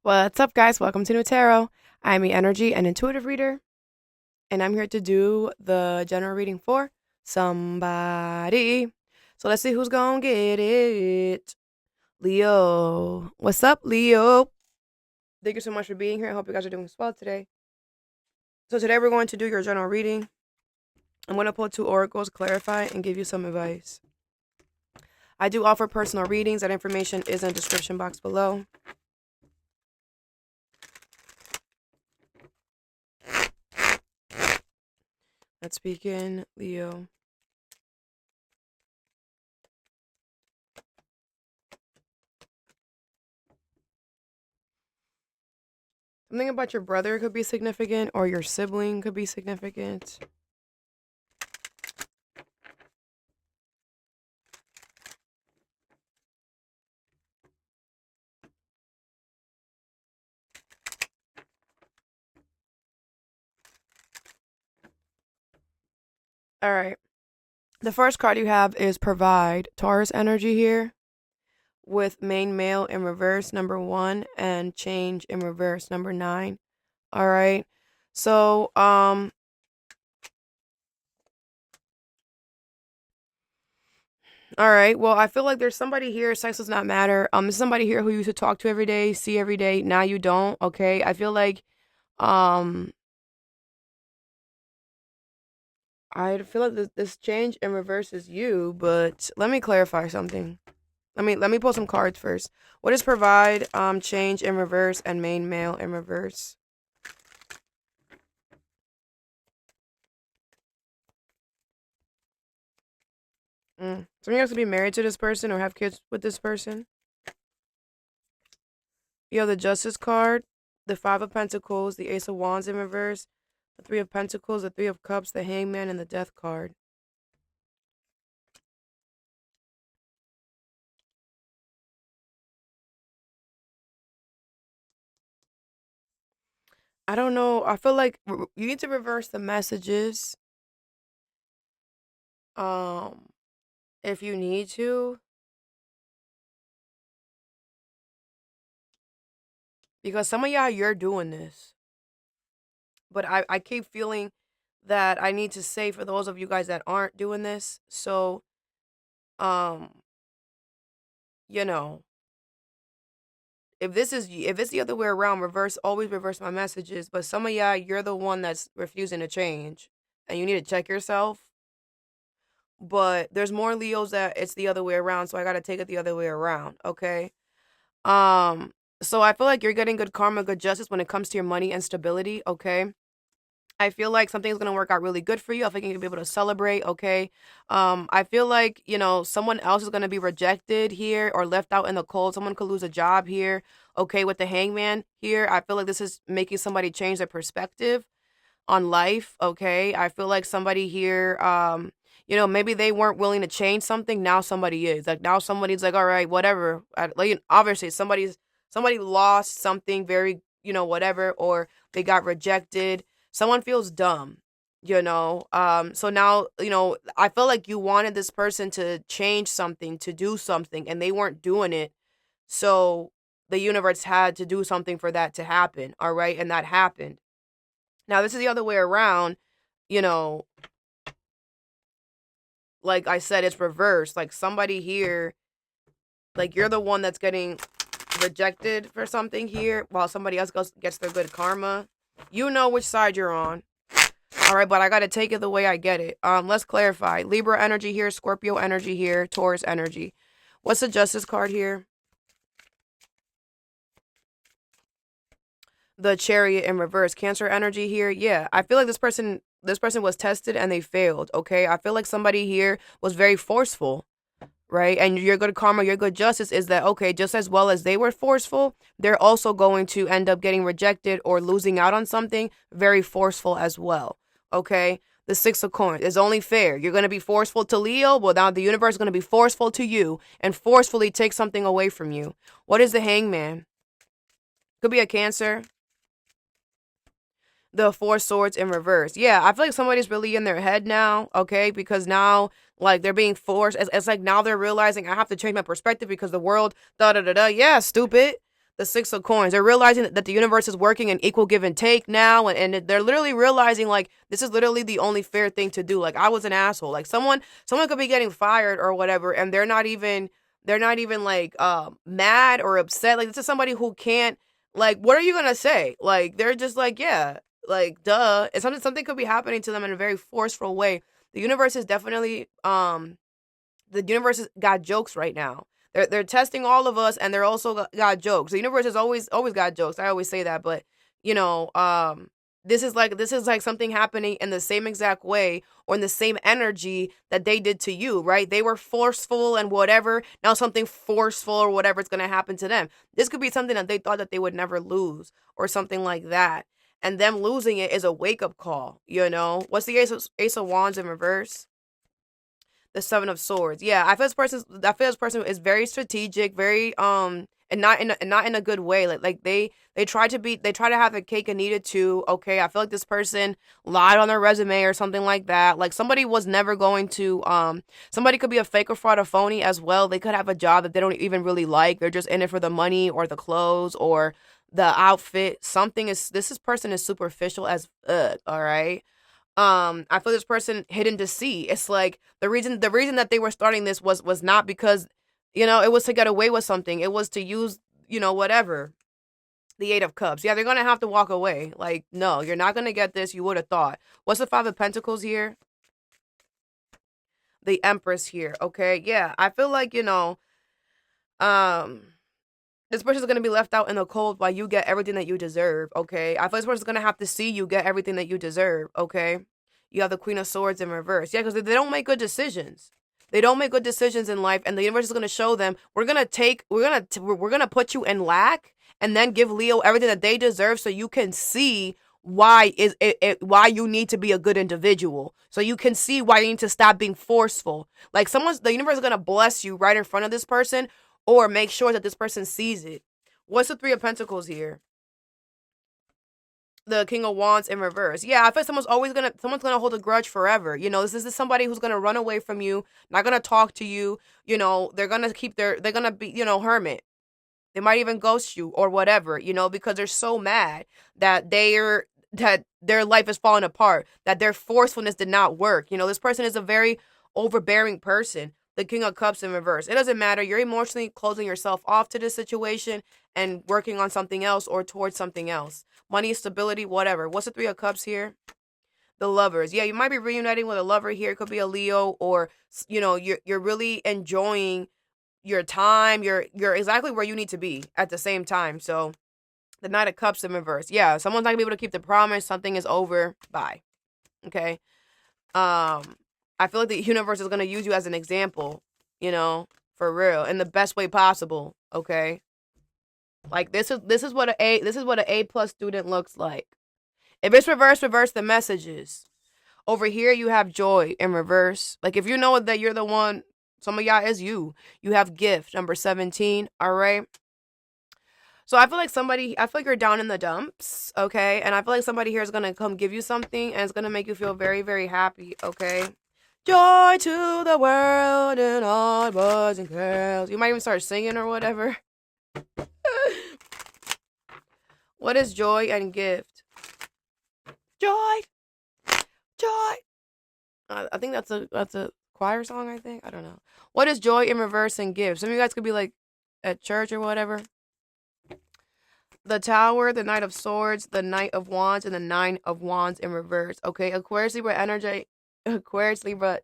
What's up, guys? Welcome to Nutarot. I'm the energy and intuitive reader, and I'm here to do the general reading for somebody. So let's see who's gonna get it. Leo. What's up, Leo? Thank you so much for being here. I hope you guys are doing well today. So today we're going to do your general reading. I'm going to pull two oracles, clarify, and give you some advice. I do offer personal readings. That information is in the description box below. Let's begin, Leo. Something about your brother could be significant, or your sibling could be significant. All right. The first card you have is provide. Taurus energy here with main male in reverse, number 1, and change in reverse, number 9. All right. So, all right. Well, I feel like there's somebody here. Sex does not matter. There's somebody here who you used to talk to every day, see every day. Now you don't. Okay. I feel like, um, this change in reverse is you, but let me clarify something. Let me pull some cards first. What is provide, change in reverse, and main male in reverse? Some of you guys could be married to this person or have kids with this person. You have the Justice card, the Five of Pentacles, the Ace of Wands in reverse, the Three of Pentacles, the Three of Cups, the Hangman, and the Death card. I don't know. I feel like you need to reverse the messages. Um, if you need to, because some of y'all you're doing this, but I keep feeling that I need to say for those of you guys that aren't doing this. So, um, you know, if it's the other way around, always reverse my messages. But some of y'all, you're the one that's refusing to change, and you need to check yourself. But there's more Leos that it's the other way around, so I gotta take it the other way around. Okay. So I feel like you're getting good karma, good justice when it comes to your money and stability. Okay. I feel like something's gonna work out really good for you. I think you'll be able to celebrate, okay? I feel like, someone else is gonna be rejected here or left out in the cold. Someone could lose a job here, okay, with the hangman here. I feel like this is making somebody change their perspective on life, okay? I feel like somebody here, maybe they weren't willing to change something. Now somebody is. Like now somebody's like, all right, whatever. Like obviously somebody lost something very, whatever, or they got rejected. Someone feels dumb. So now, I feel like you wanted this person to change something, to do something, and they weren't doing it. So the universe had to do something for that to happen, all right? And that happened. Now this is the other way around, you know, like I said, it's reversed. Like somebody here, like you're the one that's getting rejected for something here while somebody else gets their good karma. You know which side you're on. All right, but I got to take it the way I get it. Let's clarify. Libra energy here, Scorpio energy here, Taurus energy. What's the Justice card here? The Chariot in reverse. Cancer energy here. Yeah, I feel like this person was tested and they failed, okay? I feel like somebody here was very forceful, right? And your good karma, your good justice is that, okay, just as well as they were forceful, they're also going to end up getting rejected or losing out on something very forceful as well, okay? The Six of Coins is only fair. You're going to be forceful to Leo. Well, now the universe is going to be forceful to you and forcefully take something away from you. What is the Hangman? Could be a Cancer. The Four Swords in reverse. Yeah, I feel like somebody's really in their head now, okay? Because now, like, they're being forced. It's like now they're realizing I have to change my perspective because the world, da da da da. Yeah, stupid. The Six of Coins. They're realizing that the universe is working in equal give and take now, and they're literally realizing like this is literally the only fair thing to do. Like I was an asshole. Like someone could be getting fired or whatever, and they're not even like mad or upset. Like this is somebody who can't, like, what are you gonna say? Like they're just like, yeah, like duh. And something could be happening to them in a very forceful way. The universe is definitely the universe has got jokes right now. They're testing all of us, and they're also got jokes. The universe has always got jokes. I always say that, but you know, this is like something happening in the same exact way or in the same energy that they did to you, right? They were forceful and whatever. Now something forceful or whatever is gonna happen to them. This could be something that they thought that they would never lose or something like that, and them losing it is a wake up call. You know, what's the Ace of Wands in reverse? The Seven of Swords. Yeah, I feel this person is very strategic, very and not in a good way. Like they try to have a cake and eat it too. Okay, I feel like this person lied on their resume or something like that. Like somebody was never going to somebody could be a fake or fraud or phony as well. They could have a job that they don't even really like. They're just in it for the money or the clothes or the outfit. This person is superficial as all right. I feel this person hidden deceit. It's like the reason that they were starting this was not because, it was to get away with something. It was to use, whatever. The Eight of Cups. Yeah, they're gonna have to walk away. Like, no, you're not gonna get this. You would have thought. What's the Five of Pentacles here? The Empress here. Okay, yeah. I feel like, um, this person's gonna be left out in the cold while you get everything that you deserve. Okay, I feel this person's gonna have to see you get everything that you deserve. Okay, you have the Queen of Swords in reverse. Yeah, because they don't make good decisions. They don't make good decisions in life, and the universe is gonna show them. We're gonna put you in lack, and then give Leo everything that they deserve, so you can see why you need to be a good individual. So you can see why you need to stop being forceful. Like the universe is gonna bless you right in front of this person, or make sure that this person sees it. What's the Three of Pentacles here? The King of Wands in reverse. Yeah, I feel like someone's gonna hold a grudge forever. This is somebody who's gonna run away from you, not gonna talk to you. They're gonna be, hermit. They might even ghost you or whatever, because they're so mad that their life is falling apart, that their forcefulness did not work. This person is a very overbearing person. The King of Cups in reverse. It doesn't matter. You're emotionally closing yourself off to this situation and working on something else or towards something else. Money, stability, whatever. What's the Three of Cups here? The Lovers. Yeah, you might be reuniting with a lover here. It could be a Leo, or you're really enjoying your time. You're exactly where you need to be at the same time. So the Knight of Cups in reverse. Yeah, someone's not gonna be able to keep the promise. Something is over. Bye. Okay. I feel like the universe is gonna use you as an example, for real, in the best way possible. Okay. Like this is what an A plus student looks like. If it's reverse the messages. Over here you have joy in reverse. Like if you know that you're the one, some of y'all is you. You have gift number 17. All right. So I feel like you're down in the dumps, okay? And I feel like somebody here is gonna come give you something, and it's gonna make you feel very, very happy, okay? Joy to the world and all boys and girls. You might even start singing or whatever. What is joy and gift? Joy, joy. I think that's a choir song. I think, I don't know. What is joy in reverse and gift? Some of you guys could be like at church or whatever. The Tower, the Knight of Swords, the Knight of Wands, and the Nine of Wands in reverse. Okay, Aquarius, Libra,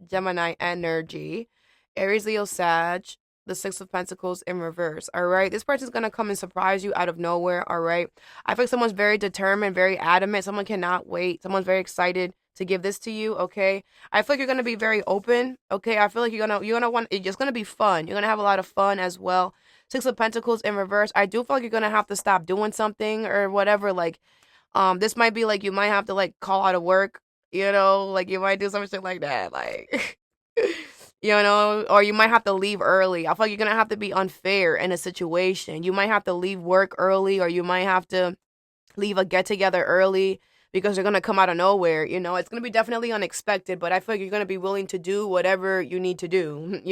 Gemini energy, Aries, Leo, Sag, the Six of Pentacles in reverse. All right, this person's gonna come and surprise you out of nowhere. All right, I feel like someone's very determined, very adamant. Someone cannot wait. Someone's very excited to give this to you. Okay, I feel like you're gonna be very open. Okay, I feel like you're gonna want. It's just gonna be fun. You're gonna have a lot of fun as well. Six of Pentacles in reverse. I do feel like you're gonna have to stop doing something or whatever. Like, this might be like you might have to like call out of work. Like you might do some shit like that. Like, or you might have to leave early. I feel like you're gonna have to be unfair in a situation. You might have to leave work early, or you might have to leave a get together early because they're gonna come out of nowhere. It's gonna be definitely unexpected, but I feel like you're gonna be willing to do whatever you need to do.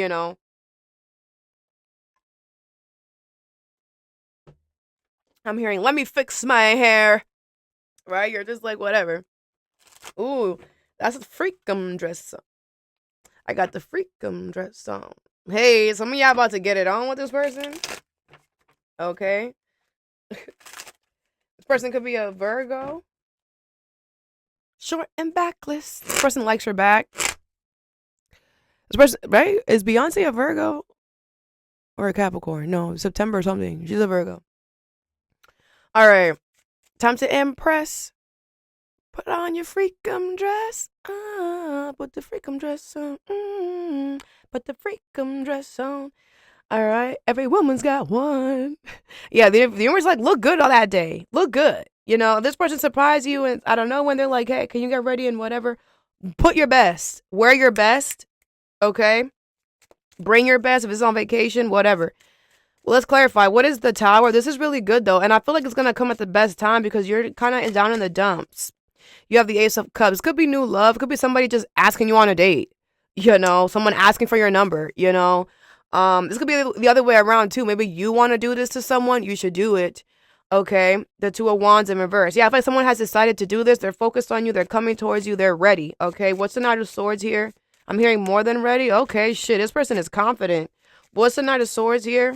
I'm hearing, let me fix my hair. Right? You're just like, whatever. Ooh, that's a freakum dress. I got the freakum dress on. Hey, some of y'all about to get it on with this person. Okay. This person could be a Virgo. Short and backless. This person likes her back. This person, right? Is Beyonce a Virgo? Or a Capricorn? No, September or something. She's a Virgo. All right. Time to impress. Put on your freakum dress. Put the freakum dress on. Put the freakum dress on. All right. Every woman's got one. Yeah, the universe like, look good on that day. Look good. You know, this person surprised you, and I don't know when they're like, hey, can you get ready and whatever? Put your best. Wear your best. Okay? Bring your best if it's on vacation, whatever. Well, let's clarify. What is the Tower? This is really good, though, and I feel like it's going to come at the best time because you're kind of down in the dumps. You have the Ace of Cups. Could be new love. Could be somebody just asking you on a date. You know, someone asking for your number, you know. This could be the other way around, too. Maybe you want to do this to someone. You should do it. Okay? The Two of Wands in reverse. Yeah, I feel like someone has decided to do this. They're focused on you. They're coming towards you. They're ready. Okay? What's the Knight of Swords here? I'm hearing more than ready. Okay, shit. This person is confident. What's the Knight of Swords here?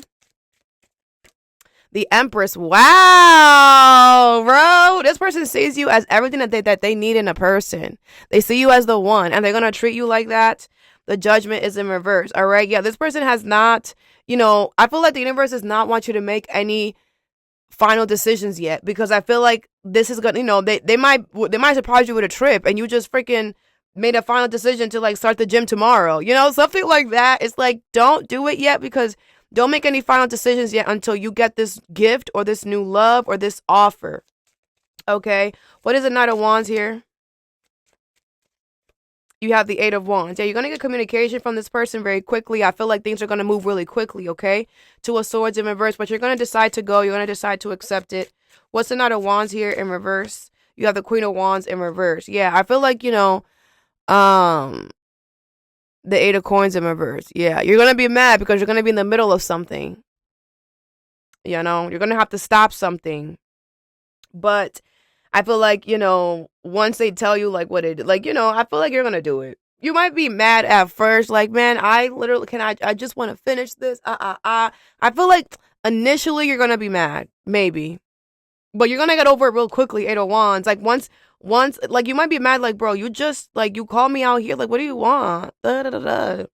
The Empress. Wow, bro. This person sees you as everything that they need in a person. They see you as the one, and they're going to treat you like that. The Judgment is in reverse. All right. Yeah, this person has not, you know, I feel like the universe does not want you to make any final decisions yet because I feel like this is going to, you know, they might surprise you with a trip and you just freaking made a final decision to like start the gym tomorrow. You know, something like that. It's like, don't do it yet because don't make any final decisions yet until you get this gift or this new love or this offer. Okay. What is the Knight of Wands here? You have the Eight of Wands. Yeah, you're going to get communication from this person very quickly. I feel like things are going to move really quickly, okay? Two of Swords in reverse, but you're going to decide to go. You're going to decide to accept it. What's the Knight of Wands here in reverse? You have the Queen of Wands in reverse. Yeah, I feel like, you know, the Eight of Coins in reverse. Yeah, you're going to be mad because you're going to be in the middle of something. You know, you're going to have to stop something. But I feel like, you know, once they tell you like what it, like, you know, I feel like you're going to do it. You might be mad at first. Like, man, I literally, I just want to finish this. I feel like initially you're going to be mad. Maybe. But you're going to get over it real quickly. Eight of Wands. Like once, like you might be mad. Like, bro, you just like, you call me out here. Like, what do you want? Da, da, da, da.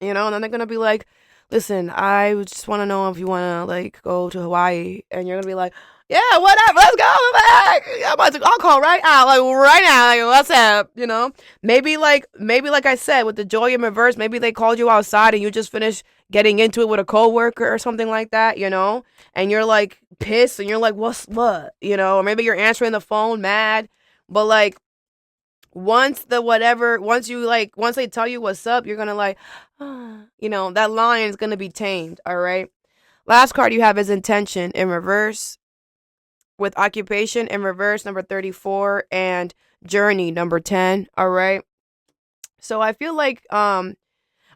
You know, and then they're going to be like, listen, I just want to know if you want to like go to Hawaii. And you're going to be like, yeah, whatever, let's go back. I'll call right now, like right now, like what's up, you know? Maybe like I said, with the Joy in reverse, maybe they called you outside and you just finished getting into it with a coworker or something like that, you know? And you're like pissed and you're like, what? You know, or maybe you're answering the phone mad. But like once they tell you what's up, you're gonna like, you know, that lion is gonna be tamed, all right? Last card you have is Intention in reverse. With Occupation in reverse, number 34, and Journey, number 10. All right. So I feel like a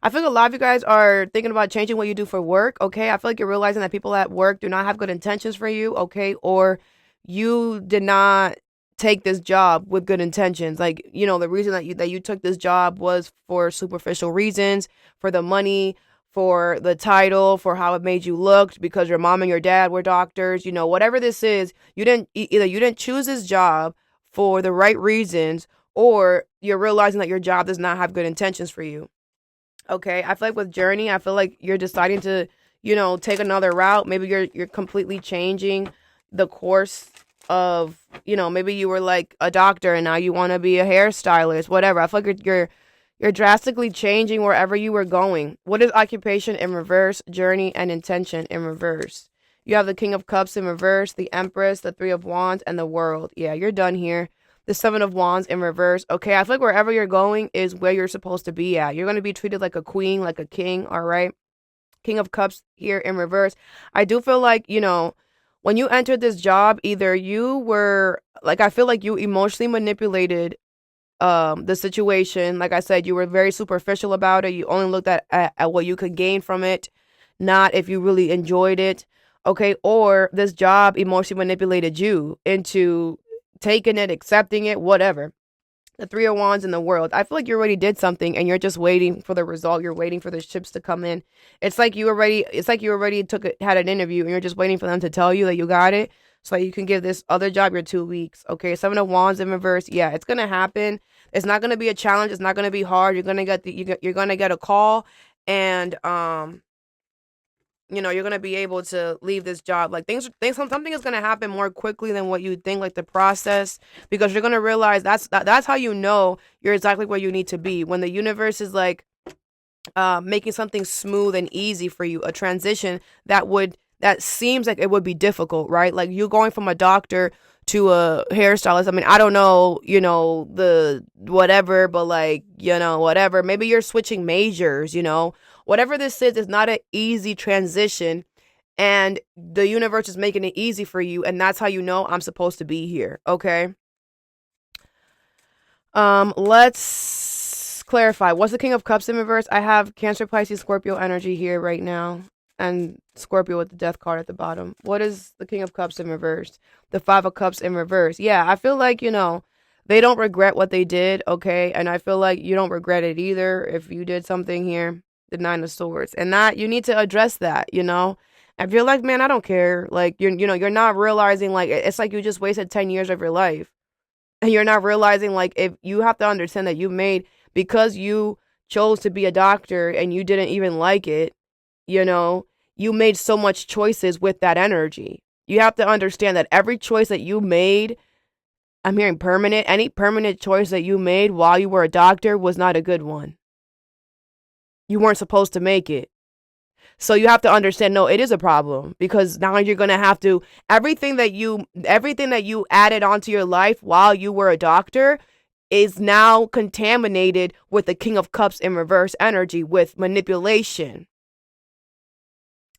lot of you guys are thinking about changing what you do for work. Okay. I feel like you're realizing that people at work do not have good intentions for you. Okay. Or you did not take this job with good intentions. Like, you know, the reason that you took this job was for superficial reasons, for the money, for the title, for how it made you look, because your mom and your dad were doctors, you know, whatever this is, you didn't choose this job for the right reasons, or you're realizing that your job does not have good intentions for you. Okay. I feel like with Journey, I feel like you're deciding to, you know, take another route. Maybe you're completely changing the course of, you know, maybe you were like a doctor and now you want to be a hairstylist, whatever. I feel like you're drastically changing wherever you were going. What is Occupation in reverse, Journey, and Intention in reverse? You have the King of Cups in reverse, the Empress, the Three of Wands, and the World. Yeah, you're done here. The Seven of Wands in reverse. Okay, I feel like wherever you're going is where you're supposed to be at. You're going to be treated like a queen, like a king, all right? King of Cups here in reverse. I do feel like, you know, when you entered this job, either you were, like, I feel like you emotionally manipulated the situation. Like I said, you were very superficial about it. You only looked at what you could gain from it, not if you really enjoyed it. Okay. Or this job emotionally manipulated you into taking it, accepting it, whatever. The Three of Wands in the world. I feel like you already did something and you're just waiting for the result. You're waiting for the ships to come in. It's like you already had an interview and you're just waiting for them to tell you that you got it. So you can give this other job your 2 weeks. Okay. Seven of Wands in reverse. Yeah, it's gonna happen. It's not gonna be a challenge. It's not gonna be hard. You're gonna get a call, and you're gonna be able to leave this job. Like something is gonna happen more quickly than what you think. Like the process, because you're gonna realize that's how you know you're exactly where you need to be. When the universe is like making something smooth and easy for you, a transition that seems like it would be difficult, right? Like you going from a doctor to a hairstylist. I mean, I don't know, the whatever, but like, whatever. Maybe you're switching majors, whatever this is not an easy transition, and the universe is making it easy for you, and that's how you know I'm supposed to be here. Okay. Let's clarify. What's the King of Cups in reverse? I have Cancer, Pisces, Scorpio energy here right now, and Scorpio with the Death card at the bottom. What is the King of Cups in reverse? The Five of Cups in reverse. Yeah, I feel like, they don't regret what they did, okay? And I feel like you don't regret it either if you did something here. The Nine of Swords. And that, you need to address that, If you're like, man, I don't care. Like, you're not realizing, like, it's like you just wasted 10 years of your life. And you're not realizing, like, if you have to understand that because you chose to be a doctor and you didn't even like it, you made so much choices with that energy. You have to understand that every choice that you made, I'm hearing any permanent choice that you made while you were a doctor was not a good one. You weren't supposed to make it. So you have to understand, no, it is a problem, because now you're going to have to, everything that you added onto your life while you were a doctor is now contaminated with the King of Cups in reverse energy, with manipulation.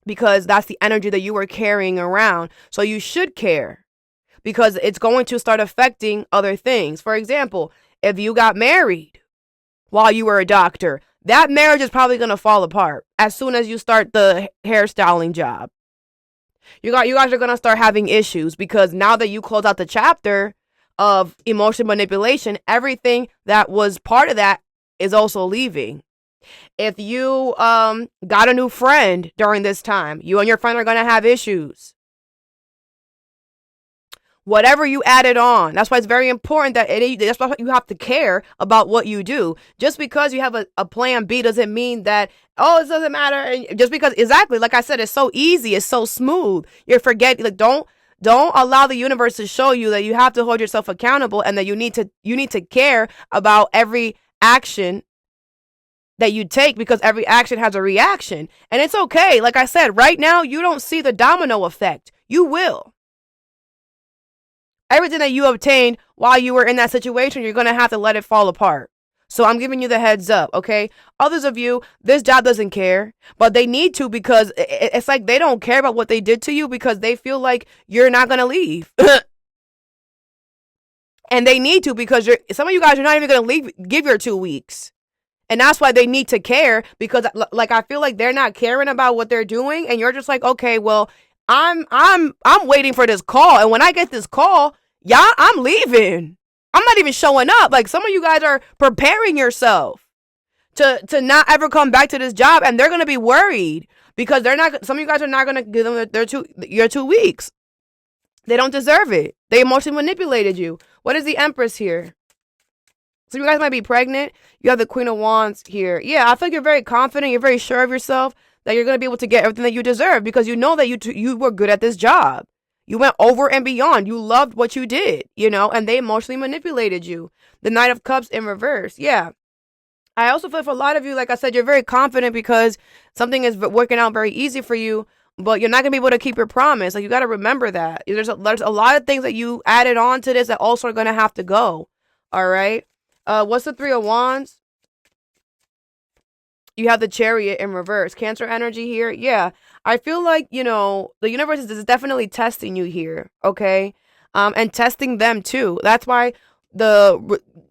Because that's the energy that you were carrying around. So you should care, because it's going to start affecting other things. For example, if you got married while you were a doctor, that marriage is probably going to fall apart as soon as you start the hairstyling job. You guys are going to start having issues, because now that you close out the chapter of emotional manipulation, everything that was part of that is also leaving. If you got a new friend during this time, you and your friend are going to have issues. Whatever you added on. That's why it's very important that's why you have to care about what you do. Just because you have a plan B doesn't mean that, it doesn't matter. And just because, exactly, like I said, it's so easy, it's so smooth. You're forgetting, like, don't allow the universe to show you that you have to hold yourself accountable, and that you need to care about every action that you take, because every action has a reaction. And it's okay. Like I said, right now, you don't see the domino effect. You will. Everything that you obtained while you were in that situation, you're going to have to let it fall apart. So I'm giving you the heads up, okay? Others of you, this job doesn't care, but they need to, because it's like they don't care about what they did to you, because they feel like you're not going to leave. And they need to, because some of you guys are not even going to leave, give your 2 weeks. And that's why they need to care, because like I feel like they're not caring about what they're doing, and you're just like, okay, well, I'm waiting for this call, and when I get this call, I'm leaving. I'm not even showing up. Like, some of you guys are preparing yourself to not ever come back to this job, and they're gonna be worried, because some of you guys are not gonna give them your 2 weeks. They don't deserve it. They emotionally manipulated you. What is the Empress here? So you guys might be pregnant. You have the Queen of Wands here. Yeah, I feel like you're very confident. You're very sure of yourself that you're going to be able to get everything that you deserve, because you know that you were good at this job. You went over and beyond. You loved what you did, and they emotionally manipulated you. The Knight of Cups in reverse. Yeah. I also feel for a lot of you, like I said, you're very confident because something is working out very easy for you, but you're not going to be able to keep your promise. Like, you got to remember that. There's a lot of things that you added on to this that also are going to have to go. All right. What's the Three of Wands? You have the Chariot in reverse. Cancer energy here. Yeah. I feel like, the universe is definitely testing you here. Okay. And testing them too. That's why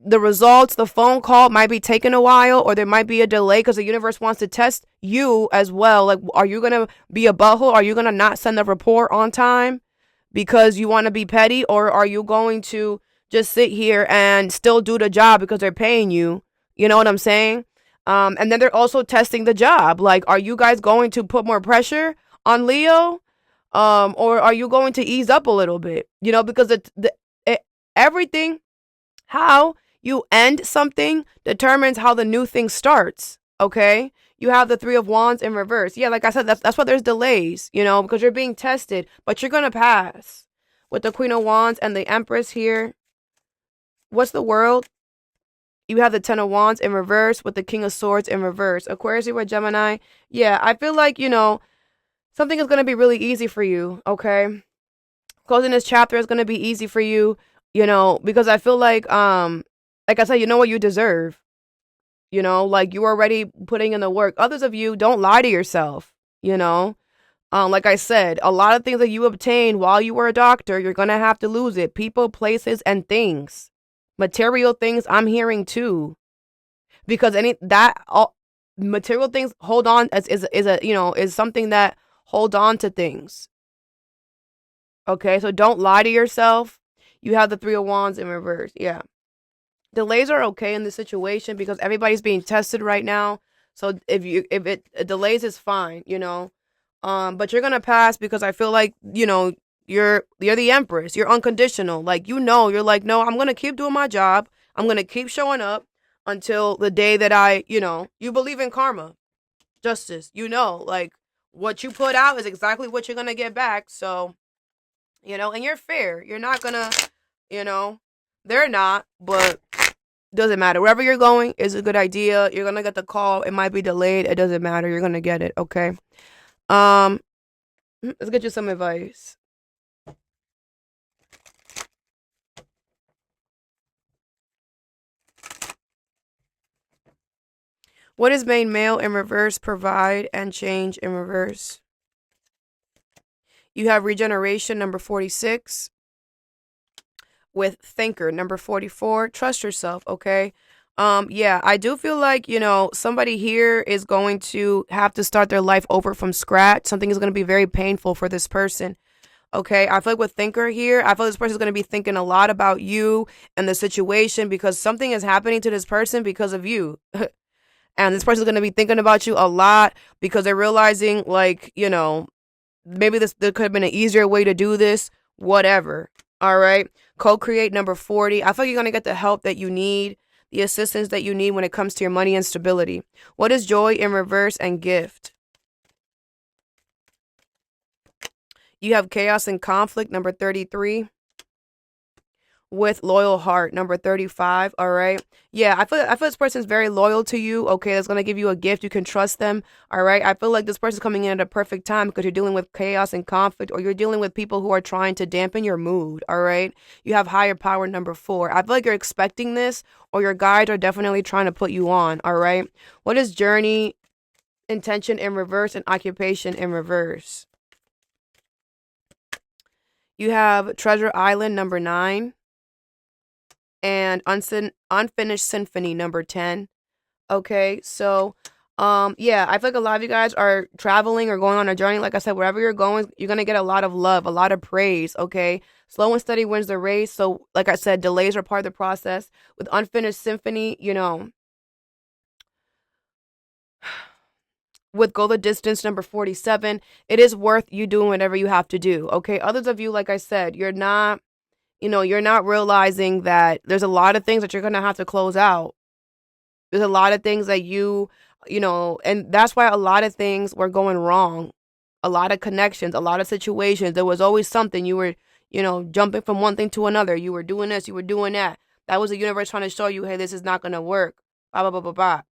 the results, the phone call might be taking a while, or there might be a delay because the universe wants to test you as well. Like, are you going to be a butthole? Are you going to not send the report on time because you want to be petty? Or are you going to just sit here and still do the job because they're paying you? You know what I'm saying? And then they're also testing the job. Like, are you guys going to put more pressure on Leo? Or are you going to ease up a little bit? You know, because everything, how you end something determines how the new thing starts. Okay? You have the Three of Wands in reverse. Yeah, like I said, that's why there's delays, you know, because you're being tested, but you're going to pass. With the Queen of Wands and the Empress here. What's the World? You have the Ten of Wands in reverse with the King of Swords in reverse. Aquarius, you were Gemini. Yeah, I feel like, you know, something is going to be really easy for you, okay? Closing this chapter is going to be easy for you, you know, because I feel like I said, you know what you deserve. You know, like you're already putting in the work. Others of you, don't lie to yourself, you know. Like I said, a lot of things that you obtained while you were a doctor, you're going to have to lose it. People, places, and things. Material things, I'm hearing too. Because all material things hold on is something that hold on to things. Okay, so don't lie to yourself. You have the Three of Wands in reverse. Yeah. Delays are okay in this situation because everybody's being tested right now. So if it delays is fine, you know. But you're gonna pass because I feel like, you know, you're the Empress. You're unconditional. Like, you know, you're like, no, I'm gonna keep doing my job. I'm gonna keep showing up until the day that you believe in karma, justice. You know, like what you put out is exactly what you're gonna get back. So, you know, and you're fair. You're not gonna, you know, they're not, but doesn't matter. Wherever you're going is a good idea. You're gonna get the call. It might be delayed. It doesn't matter. You're gonna get it. Okay. Let's get you some advice. What does main male in reverse provide and change in reverse? You have regeneration, number 46. With thinker, number 44. Trust yourself, okay? Yeah, I do feel like, you know, somebody here is going to have to start their life over from scratch. Something is going to be very painful for this person. Okay, I feel like with thinker here, I feel this person is going to be thinking a lot about you and the situation because something is happening to this person because of you. And this person is going to be thinking about you a lot because they're realizing, like, you know, maybe there could have been an easier way to do this, whatever. All right. Co-create, number 40. I feel like you're going to get the help that you need, the assistance that you need when it comes to your money and stability. What is joy in reverse and gift? You have chaos and conflict, number 33. With loyal heart, number 35. All right. Yeah, I feel this person's very loyal to you. Okay, that's gonna give you a gift. You can trust them. All right. I feel like this person's coming in at a perfect time because you're dealing with chaos and conflict, or you're dealing with people who are trying to dampen your mood. All right. You have higher power, number 4. I feel like you're expecting this, or your guides are definitely trying to put you on. All right. What is journey, intention in reverse, and occupation in reverse? You have treasure island, number 9. And unfinished symphony, number 10. Okay, so yeah, I feel like a lot of you guys are traveling or going on a journey. Like I said, wherever you're going, you're gonna get a lot of love, a lot of praise. Okay, slow and steady wins the race. So like I said, delays are part of the process. With unfinished symphony, you know, with go the distance, number 47, it is worth you doing whatever you have to do. Okay, others of you, like I said, you're not realizing that there's a lot of things that you're going to have to close out. There's a lot of things that you know, and that's why a lot of things were going wrong. A lot of connections, a lot of situations. There was always something you were, you know, jumping from one thing to another. You were doing this, you were doing that. That was the universe trying to show you, hey, this is not going to work. Blah, blah, blah, blah, blah.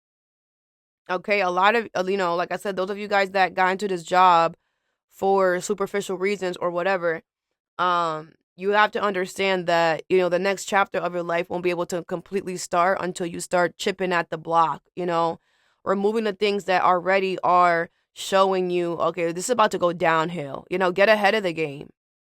Okay, a lot of, you know, like I said, those of you guys that got into this job for superficial reasons or whatever, you have to understand that, you know, the next chapter of your life won't be able to completely start until you start chipping at the block, you know, removing the things that already are showing you, okay, this is about to go downhill, you know, get ahead of the game.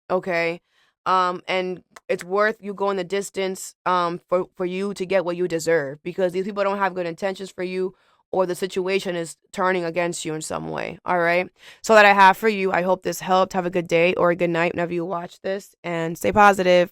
Okay. And it's worth you going the distance for you to get what you deserve, because these people don't have good intentions for you, or the situation is turning against you in some way. All right. So that I have for you. I hope this helped. Have a good day or a good night whenever you watch this, and stay positive.